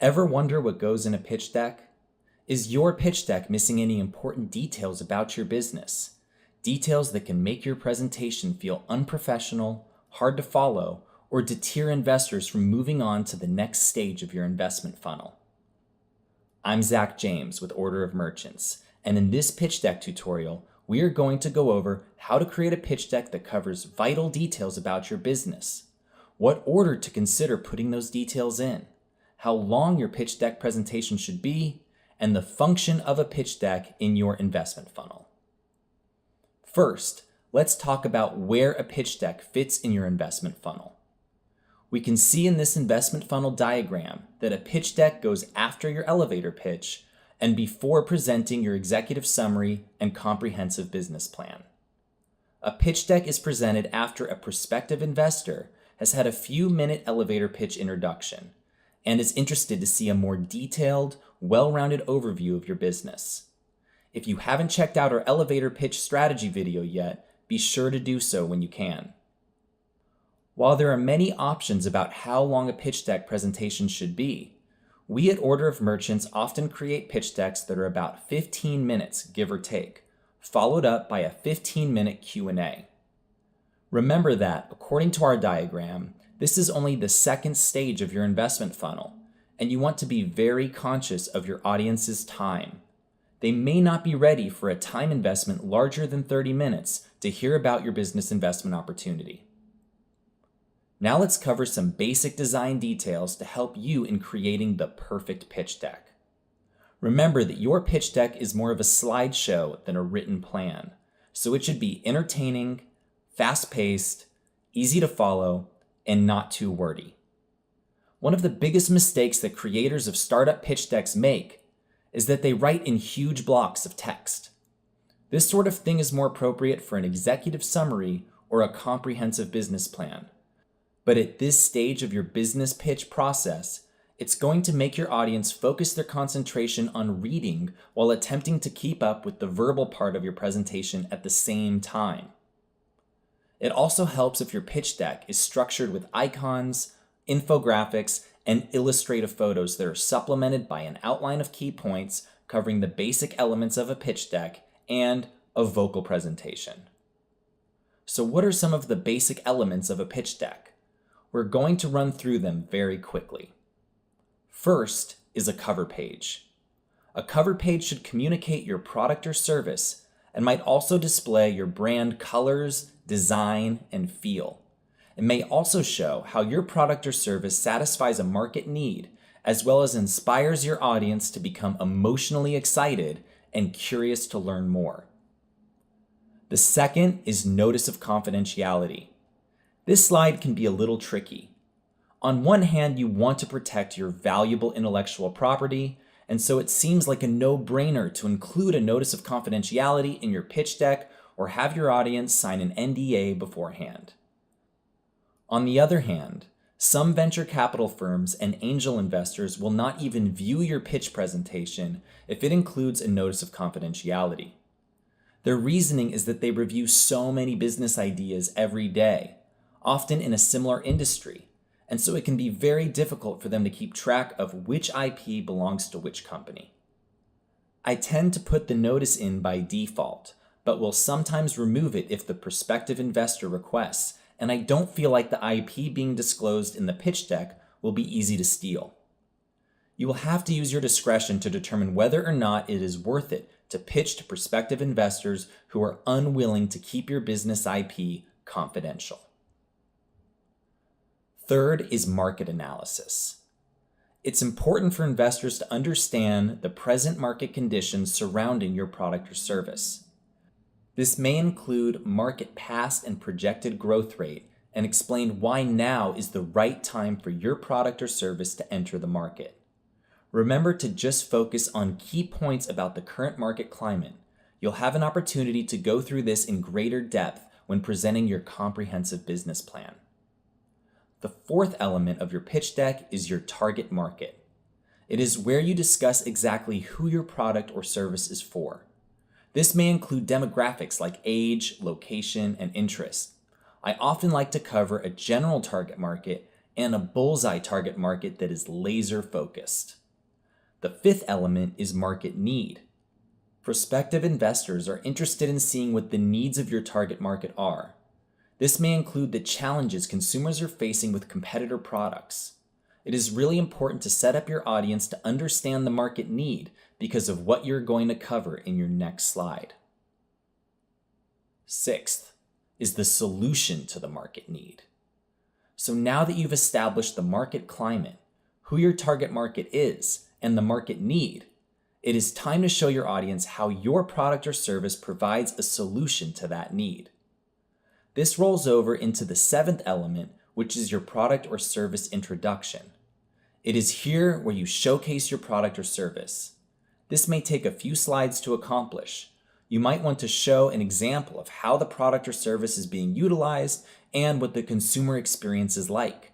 Ever wonder what goes in a pitch deck? Is your pitch deck missing any important details about your business? Details that can make your presentation feel unprofessional, hard to follow, or deter investors from moving on to the next stage of your investment funnel. I'm Zach James with Order of Merchants, and in this pitch deck tutorial, we are going to go over how to create a pitch deck that covers vital details about your business, what order to consider putting those details in, how long your pitch deck presentation should be, and the function of a pitch deck in your investment funnel. First, let's talk about where a pitch deck fits in your investment funnel. We can see in this investment funnel diagram that a pitch deck goes after your elevator pitch and before presenting your executive summary and comprehensive business plan. A pitch deck is presented after a prospective investor has had a few-minute elevator pitch introduction and is interested to see a more detailed, well-rounded overview of your business. If you haven't checked out our elevator pitch strategy video yet, be sure to do so when you can. While there are many options about how long a pitch deck presentation should be, we at Order of Merchants often create pitch decks that are about 15 minutes, give or take, followed up by a 15-minute Q&A. Remember that, according to our diagram, this is only the second stage of your investment funnel, and you want to be very conscious of your audience's time. They may not be ready for a time investment larger than 30 minutes to hear about your business investment opportunity. Now let's cover some basic design details to help you in creating the perfect pitch deck. Remember that your pitch deck is more of a slideshow than a written plan, so it should be entertaining, fast-paced, easy to follow, and not too wordy. One of the biggest mistakes that creators of startup pitch decks make is that they write in huge blocks of text. This sort of thing is more appropriate for an executive summary or a comprehensive business plan. But at this stage of your business pitch process, it's going to make your audience focus their concentration on reading while attempting to keep up with the verbal part of your presentation at the same time. It also helps if your pitch deck is structured with icons, infographics, and illustrative photos that are supplemented by an outline of key points covering the basic elements of a pitch deck and a vocal presentation. So what are some of the basic elements of a pitch deck? We're going to run through them very quickly. First is a cover page. A cover page should communicate your product or service and might also display your brand colors, design, and feel. It may also show how your product or service satisfies a market need, as well as inspires your audience to become emotionally excited and curious to learn more. The second is notice of confidentiality. This slide can be a little tricky. On one hand, you want to protect your valuable intellectual property, and so it seems like a no-brainer to include a notice of confidentiality in your pitch deck or have your audience sign an NDA beforehand. On the other hand, some venture capital firms and angel investors will not even view your pitch presentation if it includes a notice of confidentiality. Their reasoning is that they review so many business ideas every day, often in a similar industry, and so it can be very difficult for them to keep track of which IP belongs to which company. I tend to put the notice in by default, but will sometimes remove it if the prospective investor requests, and I don't feel like the IP being disclosed in the pitch deck will be easy to steal. You will have to use your discretion to determine whether or not it is worth it to pitch to prospective investors who are unwilling to keep your business IP confidential. Third is market analysis. It's important for investors to understand the present market conditions surrounding your product or service. This may include market past and projected growth rate and explain why now is the right time for your product or service to enter the market. Remember to just focus on key points about the current market climate. You'll have an opportunity to go through this in greater depth when presenting your comprehensive business plan. The fourth element of your pitch deck is your target market. It is where you discuss exactly who your product or service is for. This may include demographics like age, location, and interest. I often like to cover a general target market and a bullseye target market that is laser focused. The fifth element is market need. Prospective investors are interested in seeing what the needs of your target market are. This may include the challenges consumers are facing with competitor products. It is really important to set up your audience to understand the market need because of what you're going to cover in your next slide. Sixth is the solution to the market need. So now that you've established the market climate, who your target market is, and the market need, it is time to show your audience how your product or service provides a solution to that need. This rolls over into the seventh element, which is your product or service introduction. It is here where you showcase your product or service. This may take a few slides to accomplish. You might want to show an example of how the product or service is being utilized and what the consumer experience is like.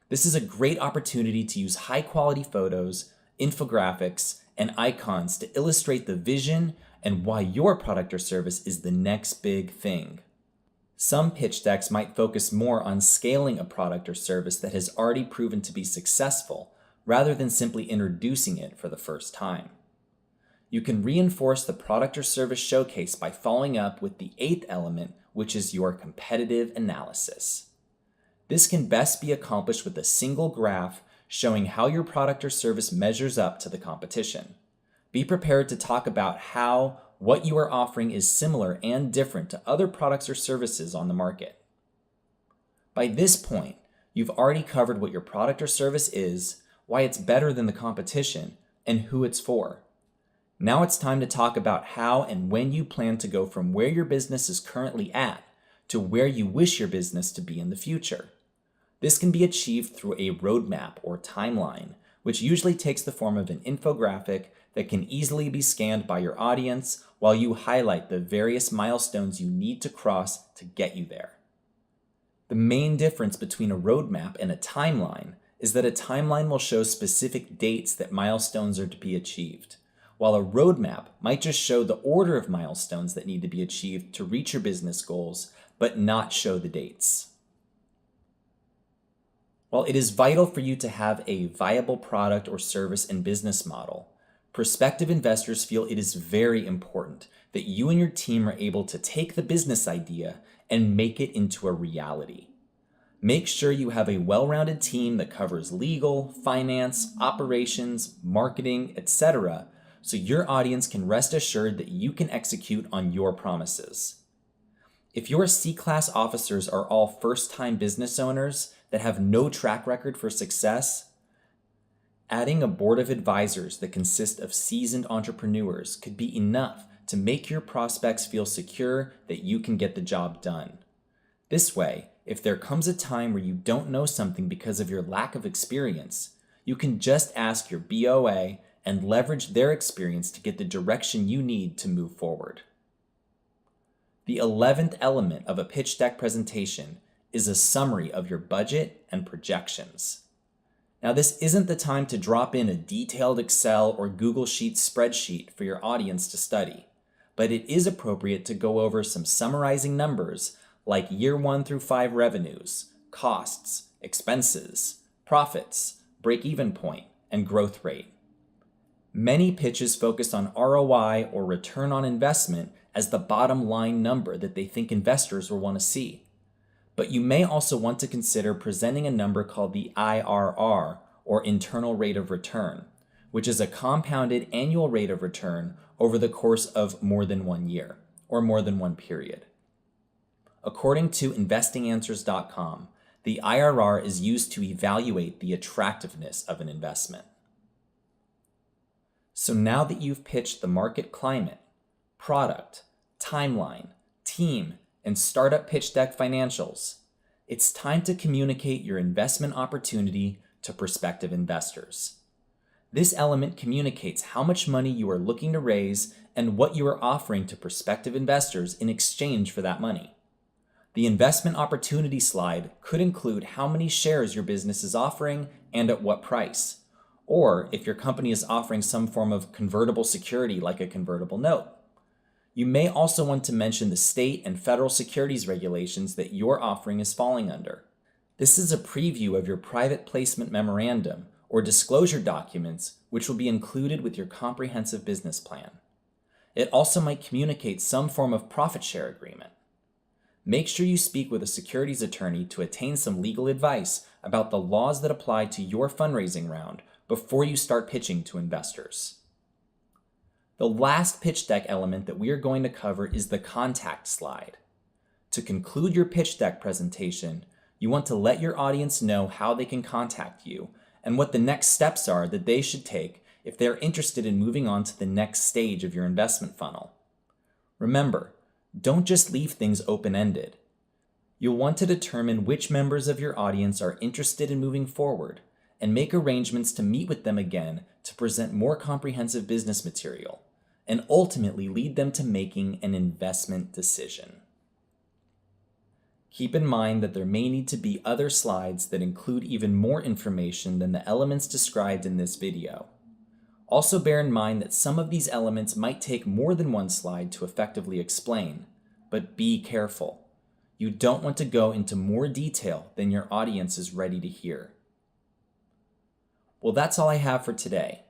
This is a great opportunity to use high-quality photos, infographics, and icons to illustrate the vision and why your product or service is the next big thing. Some pitch decks might focus more on scaling a product or service that has already proven to be successful, rather than simply introducing it for the first time. You can reinforce the product or service showcase by following up with the eighth element, which is your competitive analysis. This can best be accomplished with a single graph showing how your product or service measures up to the competition. Be prepared to talk about how what you are offering is similar and different to other products or services on the market. By this point, you've already covered what your product or service is, why it's better than the competition, and who it's for. Now it's time to talk about how and when you plan to go from where your business is currently at to where you wish your business to be in the future. This can be achieved through a roadmap or timeline, which usually takes the form of an infographic that can easily be scanned by your audience while you highlight the various milestones you need to cross to get you there. The main difference between a roadmap and a timeline is that a timeline will show specific dates that milestones are to be achieved, while a roadmap might just show the order of milestones that need to be achieved to reach your business goals, but not show the dates. While it is vital for you to have a viable product or service and business model, prospective investors feel it is very important that you and your team are able to take the business idea and make it into a reality. Make sure you have a well-rounded team that covers legal, finance, operations, marketing, etc., so your audience can rest assured that you can execute on your promises. If your C-class officers are all first-time business owners that have no track record for success, adding a board of advisors that consist of seasoned entrepreneurs could be enough to make your prospects feel secure that you can get the job done. This way, if there comes a time where you don't know something because of your lack of experience, you can just ask your BOA and leverage their experience to get the direction you need to move forward. The 11th element of a pitch deck presentation is a summary of your budget and projections. Now, this isn't the time to drop in a detailed Excel or Google Sheets spreadsheet for your audience to study, but it is appropriate to go over some summarizing numbers like year 1 through 5 revenues, costs, expenses, profits, break-even point, and growth rate. Many pitches focus on ROI or return on investment as the bottom line number that they think investors will want to see. But you may also want to consider presenting a number called the IRR, or internal rate of return, which is a compounded annual rate of return over the course of more than 1 year, or more than one period. According to investinganswers.com, the IRR is used to evaluate the attractiveness of an investment. So now that you've pitched the market climate, product, timeline, team, and startup pitch deck financials, it's time to communicate your investment opportunity to prospective investors. This element communicates how much money you are looking to raise and what you are offering to prospective investors in exchange for that money. The investment opportunity slide could include how many shares your business is offering and at what price, or if your company is offering some form of convertible security like a convertible note. You may also want to mention the state and federal securities regulations that your offering is falling under. This is a preview of your private placement memorandum or disclosure documents, which will be included with your comprehensive business plan. It also might communicate some form of profit share agreement. Make sure you speak with a securities attorney to attain some legal advice about the laws that apply to your fundraising round before you start pitching to investors. The last pitch deck element that we are going to cover is the contact slide. To conclude your pitch deck presentation, you want to let your audience know how they can contact you and what the next steps are that they should take if they're interested in moving on to the next stage of your investment funnel. Remember, don't just leave things open-ended. You'll want to determine which members of your audience are interested in moving forward and make arrangements to meet with them again to present more comprehensive business material and ultimately lead them to making an investment decision. Keep in mind that there may need to be other slides that include even more information than the elements described in this video. Also bear in mind that some of these elements might take more than one slide to effectively explain, but be careful. You don't want to go into more detail than your audience is ready to hear. Well, that's all I have for today.